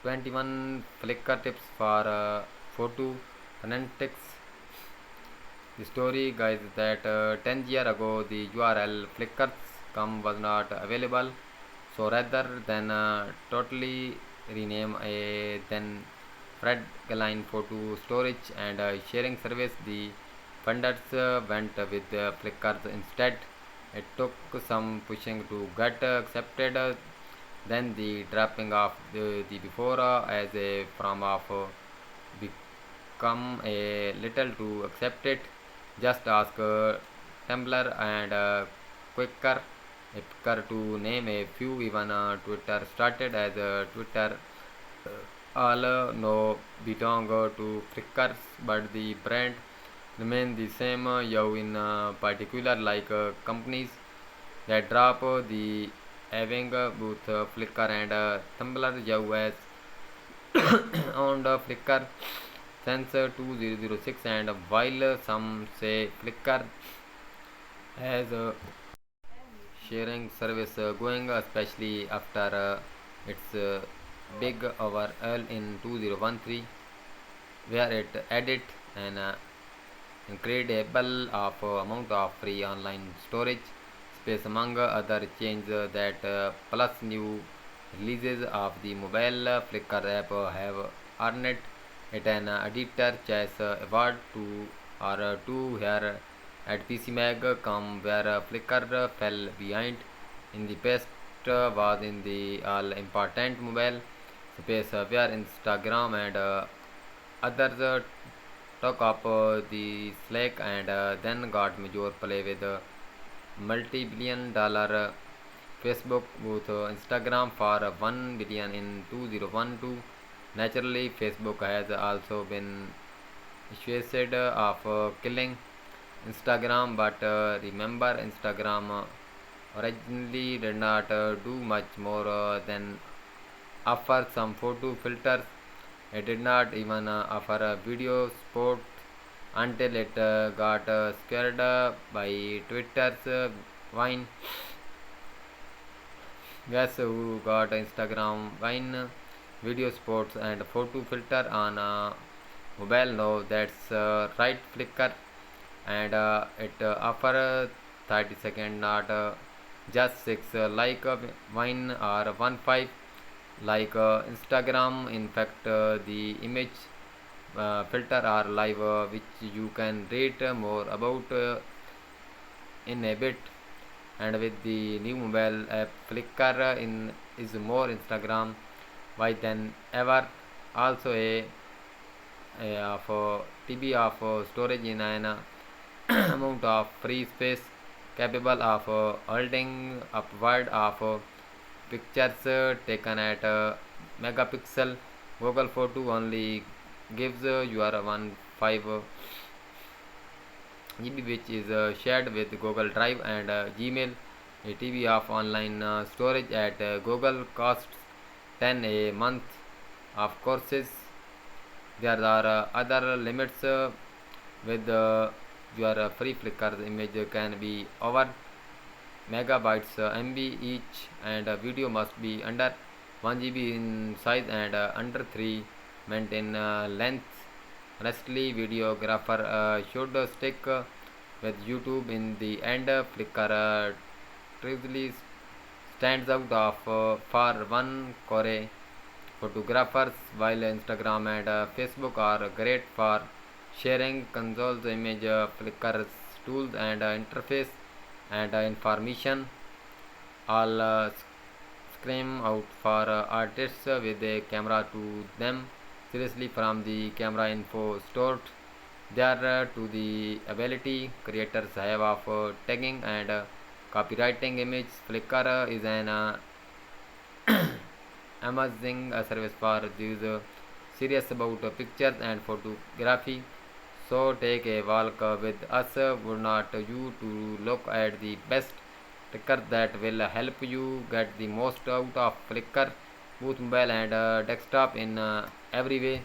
21 Flickr tips for photo fanatics. The story, guys, that 10 years ago the URL flickr.com was not available. So rather than totally rename a then Fred Galine photo storage and sharing service, the funders went with Flickr instead. It took some pushing to get accepted, then the dropping of the before as a form of become a little to accept it. Just ask Tumblr and Quicker, Quicker to name a few. Even Twitter started as Twitter. All no belong to Flickr, but the brand remain the same. You in particular like companies that drop the having both Flickr and Tumblr. You has owned Flickr since 2006, and while some say Flickr has a sharing service going, especially after its big overhaul in 2013, where it added an incredible amount of free online storage space among other changes that plus new releases of the mobile Flickr app have earned it an editor choice award to or two here at PCMag.com, where Flickr fell behind in the past was in the all important mobile space, where Instagram and others took up the slack and then got major play with multi-billion dollar Facebook with Instagram for 1 billion in 2012. Naturally, Facebook has also been accused of killing Instagram, but remember, Instagram originally did not do much more than offer some photo filters. It did not even offer a video support until it got scared by Twitter's Vine. Guess who got Instagram Vine video sports and photo filter on mobile? No, that's right, Flickr, and it offer 30-second, not just 6 like Vine or 1.5 like Instagram. In fact, the image filter are live, which you can read more about in a bit. And with the new mobile app, Flickr is more Instagram wide than ever. Also a of TB of storage in an amount of free space capable of holding upward of pictures taken at megapixel. Google Photo only gives your 1.5 GB, which is shared with Google Drive and Gmail. A TB of online storage at Google costs 10 a month. Of course, there are other limits with your free Flickr. Image can be over megabytes MB each, and video must be under 1 GB in size and under 3 maintain length. Honestly, videographer should stick with YouTube in the end. Flickr truly stands out of for one core photographers, while Instagram and Facebook are great for sharing consoles, image, Flickr's tools and interface and information all scream out for artists with a camera to them. Seriously, from the camera info stored there to the ability creators have of tagging and copywriting image, Flickr is an amazing service for those serious about pictures and photography. So take a walk with us. Would not you to look at the best Flickr that will help you get the most out of Flickr, both mobile and desktop in every way.